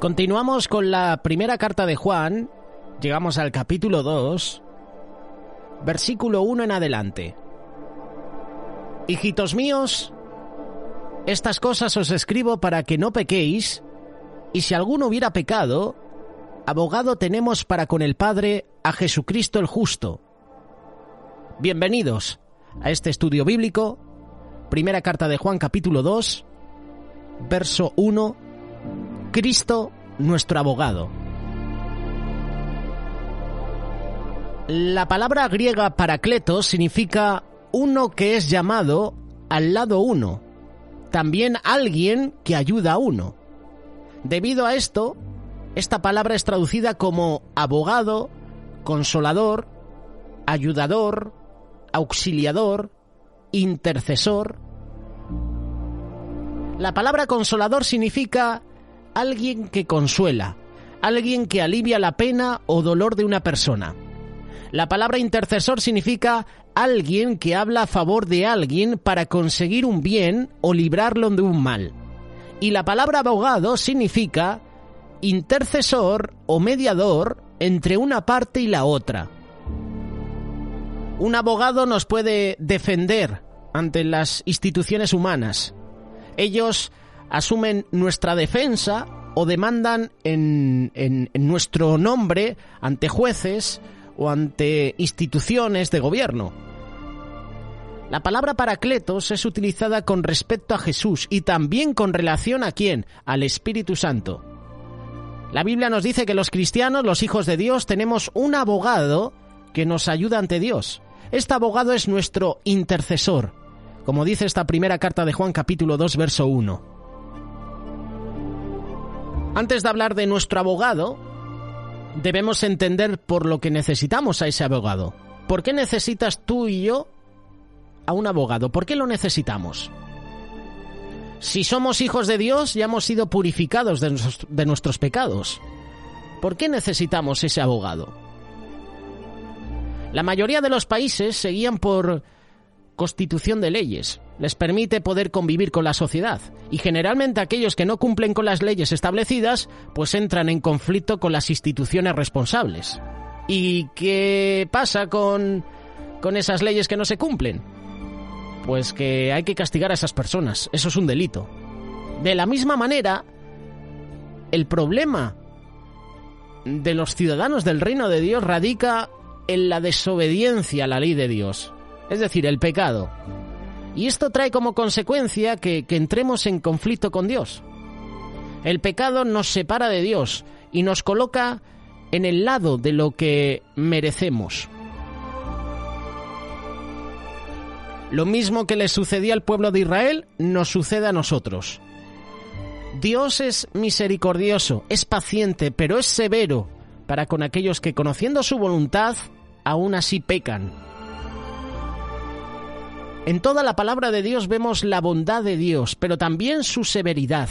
Continuamos con la primera carta de Juan, llegamos al capítulo 2, versículo 1 en adelante. Hijitos míos, estas cosas os escribo para que no pequéis, y si alguno hubiera pecado, abogado tenemos para con el Padre a Jesucristo el justo. Bienvenidos a este estudio bíblico, primera carta de Juan capítulo 2, verso 1, Cristo nuestro abogado. La palabra griega parakletos significa uno que es llamado al lado uno, también alguien que ayuda a uno. Debido a esto, esta palabra es traducida como abogado, consolador, ayudador, auxiliador, intercesor. La palabra consolador significa alguien que consuela, alguien que alivia la pena o dolor de una persona. La palabra intercesor significa alguien que habla a favor de alguien para conseguir un bien o librarlo de un mal. Y la palabra abogado significa intercesor o mediador entre una parte y la otra. Un abogado nos puede defender ante las instituciones humanas. Ellos asumen nuestra defensa o demandan en nuestro nombre ante jueces o ante instituciones de gobierno. La palabra parakletos es utilizada con respecto a Jesús y también con relación a ¿quién? Al Espíritu Santo. La Biblia nos dice que los cristianos, los hijos de Dios, tenemos un abogado que nos ayuda ante Dios. Este abogado es nuestro intercesor, como dice esta primera carta de Juan capítulo 2, verso 1. Antes de hablar de nuestro abogado, debemos entender por lo que necesitamos a ese abogado. ¿Por qué necesitas tú y yo a un abogado? ¿Por qué lo necesitamos? Si somos hijos de Dios, ya hemos sido purificados de nuestros pecados. ¿Por qué necesitamos ese abogado? La mayoría de los países se guían por constitución de leyes. Les permite poder convivir con la sociedad. Y generalmente aquellos que no cumplen con las leyes establecidas, pues entran en conflicto con las instituciones responsables. ¿Y qué pasa con esas leyes que no se cumplen? Pues que hay que castigar a esas personas. Eso es un delito. De la misma manera, el problema de los ciudadanos del reino de Dios radica en la desobediencia a la ley de Dios. Es decir, el pecado. Y esto trae como consecuencia que entremos en conflicto con Dios. El pecado nos separa de Dios y nos coloca en el lado de lo que merecemos. Lo mismo que le sucedía al pueblo de Israel, nos sucede a nosotros. Dios es misericordioso, es paciente, pero es severo para con aquellos que, conociendo su voluntad, aún así pecan. En toda la palabra de Dios vemos la bondad de Dios, pero también su severidad.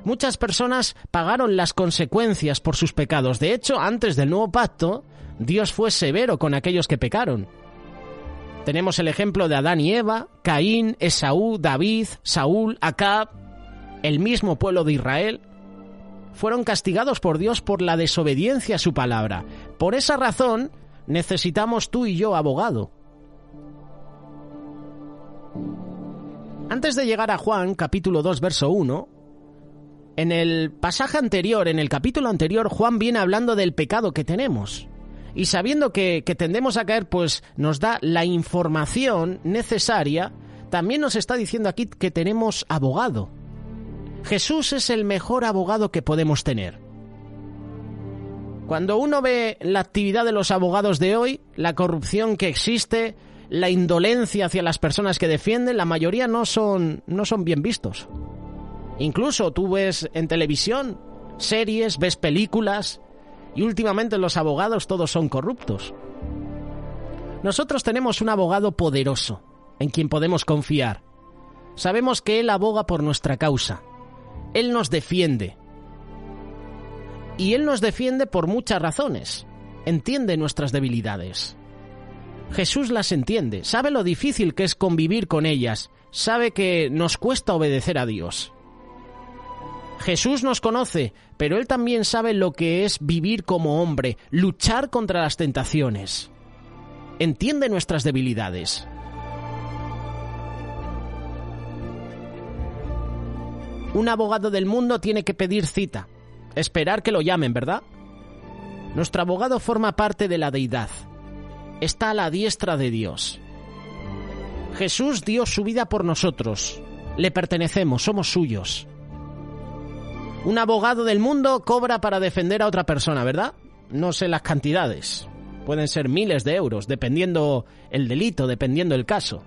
Muchas personas pagaron las consecuencias por sus pecados. De hecho, antes del nuevo pacto, Dios fue severo con aquellos que pecaron. Tenemos el ejemplo de Adán y Eva, Caín, Esaú, David, Saúl, Acab, el mismo pueblo de Israel. Fueron castigados por Dios por la desobediencia a su palabra. Por esa razón, necesitamos tú y yo abogado. Antes de llegar a Juan, capítulo 2, verso 1, en el pasaje anterior, en el capítulo anterior, Juan viene hablando del pecado que tenemos. Y sabiendo que tendemos a caer, pues nos da la información necesaria. También nos está diciendo aquí que tenemos abogado. Jesús es el mejor abogado que podemos tener. Cuando uno ve la actividad de los abogados de hoy, la corrupción que existe, la indolencia hacia las personas que defienden, la mayoría no son bien vistos. Incluso tú ves en televisión series, ves películas, y últimamente los abogados todos son corruptos. Nosotros tenemos un abogado poderoso, en quien podemos confiar. Sabemos que Él aboga por nuestra causa. Él nos defiende. Y Él nos defiende por muchas razones. Entiende nuestras debilidades. Jesús las entiende, sabe lo difícil que es convivir con ellas, sabe que nos cuesta obedecer a Dios. Jesús nos conoce, pero Él también sabe lo que es vivir como hombre, luchar contra las tentaciones. Entiende nuestras debilidades. Un abogado del mundo tiene que pedir cita, esperar que lo llamen, ¿verdad? Nuestro abogado forma parte de la deidad. Está a la diestra de Dios. Jesús dio su vida por nosotros. Le pertenecemos, somos suyos. Un abogado del mundo cobra para defender a otra persona, ¿verdad? No sé las cantidades. Pueden ser miles de euros, dependiendo el delito, dependiendo el caso.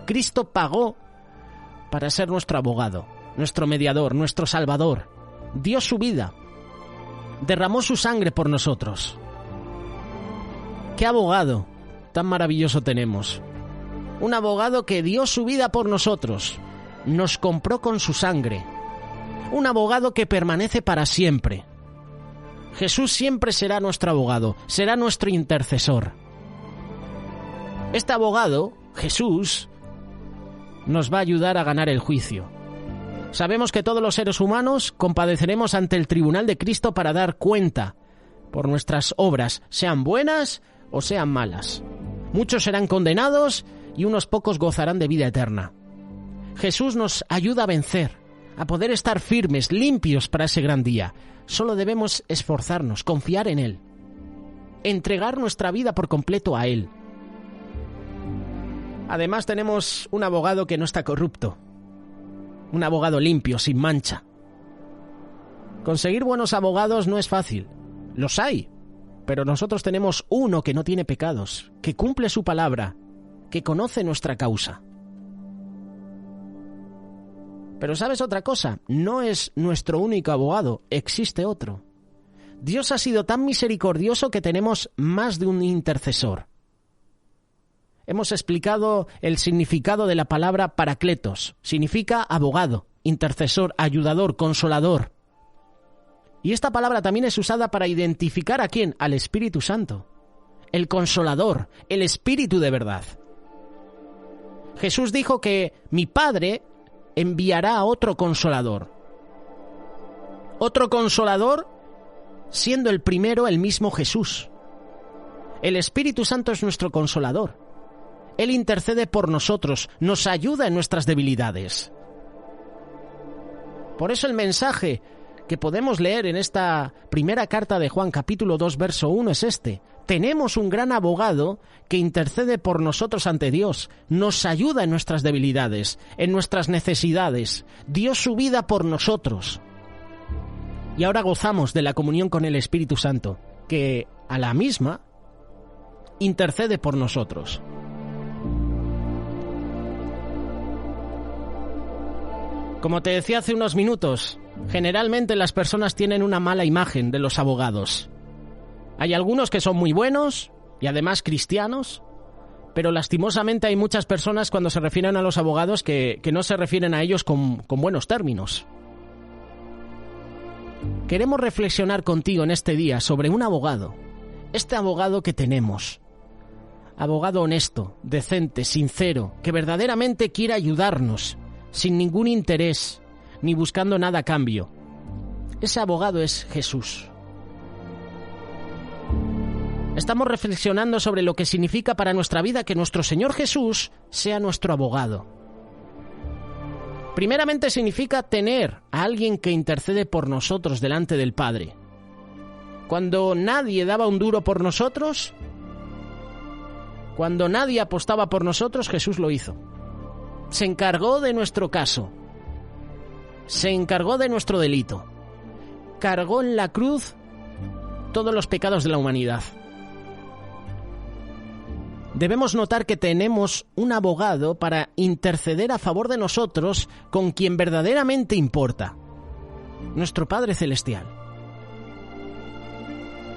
Cristo pagó para ser nuestro abogado, nuestro mediador, nuestro salvador. Dio su vida. Derramó su sangre por nosotros. ¡Qué abogado tan maravilloso tenemos! Un abogado que dio su vida por nosotros. Nos compró con su sangre. Un abogado que permanece para siempre. Jesús siempre será nuestro abogado, será nuestro intercesor. Este abogado, Jesús, nos va a ayudar a ganar el juicio. Sabemos que todos los seres humanos compadeceremos ante el tribunal de Cristo para dar cuenta por nuestras obras, sean buenas o sean malas. Muchos serán condenados y unos pocos gozarán de vida eterna. Jesús nos ayuda a vencer, a poder estar firmes, limpios para ese gran día. Solo debemos esforzarnos, confiar en Él, entregar nuestra vida por completo a Él. Además tenemos un abogado que no está corrupto, un abogado limpio, sin mancha. Conseguir buenos abogados no es fácil, los hay, pero nosotros tenemos uno que no tiene pecados, que cumple su palabra, que conoce nuestra causa. Pero ¿sabes otra cosa? No es nuestro único abogado, existe otro. Dios ha sido tan misericordioso que tenemos más de un intercesor. Hemos explicado el significado de la palabra parakletos. Significa abogado, intercesor, ayudador, consolador. Y esta palabra también es usada para identificar ¿a quién? Al Espíritu Santo. El consolador, el Espíritu de verdad. Jesús dijo que mi Padre enviará a otro consolador. Otro consolador, siendo el primero el mismo Jesús. El Espíritu Santo es nuestro consolador. Él intercede por nosotros, nos ayuda en nuestras debilidades. Por eso el mensaje que podemos leer en esta primera carta de Juan, capítulo 2, verso 1, es este. Tenemos un gran abogado que intercede por nosotros ante Dios, nos ayuda en nuestras debilidades, en nuestras necesidades, dio su vida por nosotros. Y ahora gozamos de la comunión con el Espíritu Santo, que a la misma intercede por nosotros. Como te decía hace unos minutos, generalmente las personas tienen una mala imagen de los abogados. Hay algunos que son muy buenos y además cristianos, pero lastimosamente hay muchas personas cuando se refieren a los abogados que no se refieren a ellos con buenos términos. Queremos reflexionar contigo en este día sobre un abogado, este abogado que tenemos. Abogado honesto, decente, sincero, que verdaderamente quiere ayudarnos, sin ningún interés, ni buscando nada a cambio. Ese abogado es Jesús. Estamos reflexionando sobre lo que significa para nuestra vida que nuestro Señor Jesús sea nuestro abogado. Primeramente significa tener a alguien que intercede por nosotros delante del Padre. Cuando nadie daba un duro por nosotros, cuando nadie apostaba por nosotros, Jesús lo hizo. Se encargó de nuestro caso. Se encargó de nuestro delito. Cargó en la cruz todos los pecados de la humanidad. Debemos notar que tenemos un abogado para interceder a favor de nosotros con quien verdaderamente importa, nuestro Padre Celestial.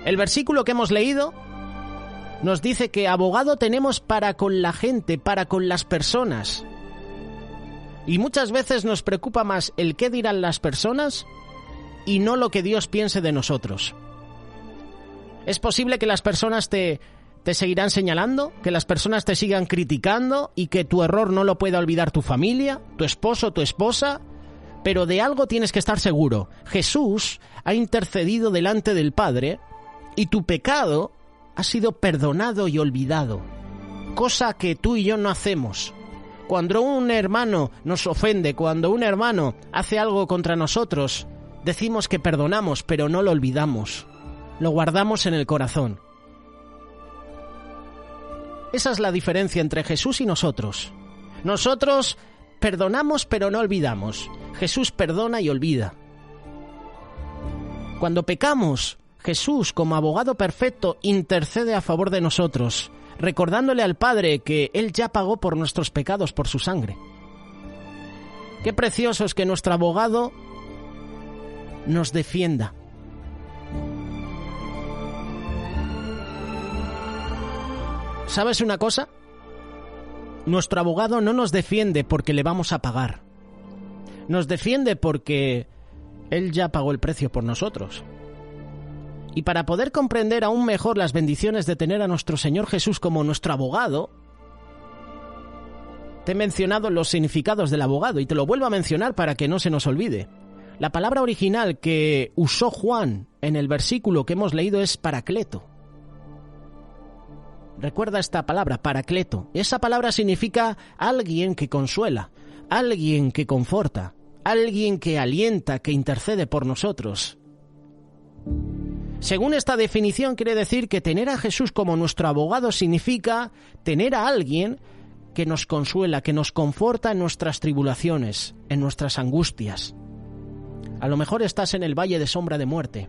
El versículo que hemos leído nos dice que abogado tenemos para con la gente, para con las personas. Y muchas veces nos preocupa más el qué dirán las personas y no lo que Dios piense de nosotros. Es posible que las personas te seguirán señalando, que las personas te sigan criticando y que tu error no lo pueda olvidar tu familia, tu esposo, tu esposa, Pero de algo tienes que estar seguro. Jesús ha intercedido delante del Padre y tu pecado ha sido perdonado y olvidado. Cosa que tú y yo no hacemos. Cuando un hermano nos ofende, cuando un hermano hace algo contra nosotros, decimos que perdonamos, pero no lo olvidamos. Lo guardamos en el corazón. Esa es la diferencia entre Jesús y nosotros. Nosotros perdonamos, pero no olvidamos. Jesús perdona y olvida. Cuando pecamos, Jesús, como abogado perfecto, intercede a favor de nosotros, recordándole al Padre que Él ya pagó por nuestros pecados por su sangre. Qué precioso es que nuestro abogado nos defienda. ¿Sabes una cosa? Nuestro abogado no nos defiende porque le vamos a pagar. Nos defiende porque Él ya pagó el precio por nosotros. Y para poder comprender aún mejor las bendiciones de tener a nuestro Señor Jesús como nuestro abogado, te he mencionado los significados del abogado y te lo vuelvo a mencionar para que no se nos olvide. La palabra original que usó Juan en el versículo que hemos leído es paracleto. Recuerda esta palabra, paracleto. Esa palabra significa alguien que consuela, alguien que conforta, alguien que alienta, que intercede por nosotros. Según esta definición, quiere decir que tener a Jesús como nuestro abogado significa tener a alguien que nos consuela, que nos conforta en nuestras tribulaciones, en nuestras angustias. A lo mejor estás en el valle de sombra de muerte,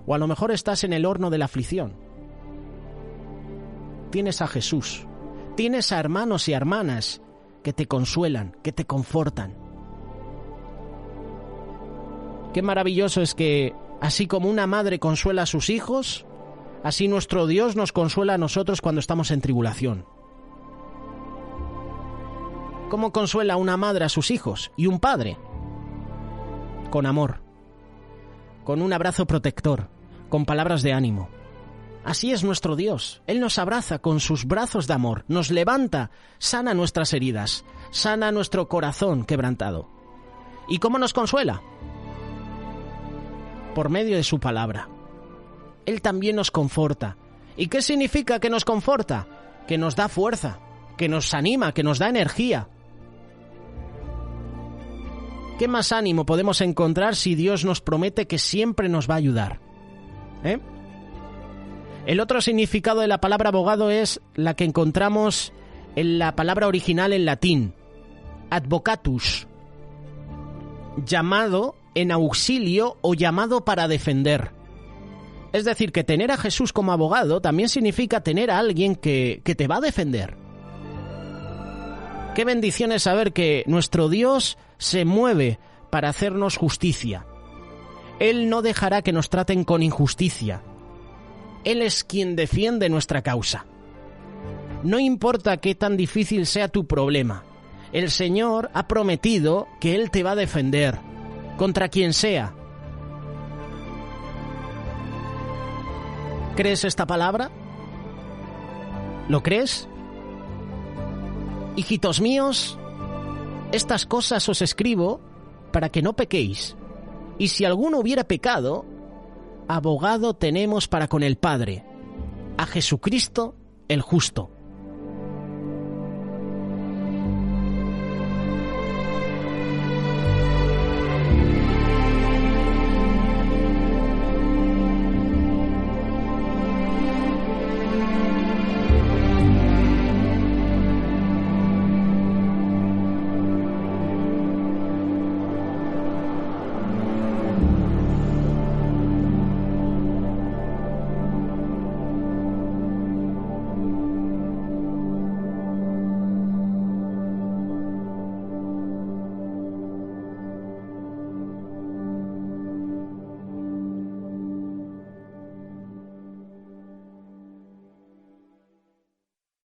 o a lo mejor estás en el horno de la aflicción. Tienes a Jesús, tienes a hermanos y hermanas que te consuelan, que te confortan. Qué maravilloso es que, así como una madre consuela a sus hijos, así nuestro Dios nos consuela a nosotros cuando estamos en tribulación. ¿Cómo consuela una madre a sus hijos y un padre? Con amor, con un abrazo protector, con palabras de ánimo. Así es nuestro Dios. Él nos abraza con sus brazos de amor, nos levanta, sana nuestras heridas, sana nuestro corazón quebrantado. ¿Y cómo nos consuela? Por medio de su palabra. Él también nos conforta. ¿Y qué significa que nos conforta? Que nos da fuerza, que nos anima, que nos da energía. ¿Qué más ánimo podemos encontrar si Dios nos promete que siempre nos va a ayudar? El otro significado de la palabra abogado es la que encontramos en la palabra original en latín, advocatus, llamado en auxilio o llamado para defender. Es decir, que tener a Jesús como abogado también significa tener a alguien que te va a defender. Qué bendición es saber que nuestro Dios se mueve para hacernos justicia. Él no dejará que nos traten con injusticia. Él es quien defiende nuestra causa. No importa qué tan difícil sea tu problema, el Señor ha prometido que Él te va a defender, contra quien sea. ¿Crees esta palabra? ¿Lo crees? Hijitos míos, estas cosas os escribo para que no pequéis. Y si alguno hubiera pecado, abogado tenemos para con el Padre, a Jesucristo el justo.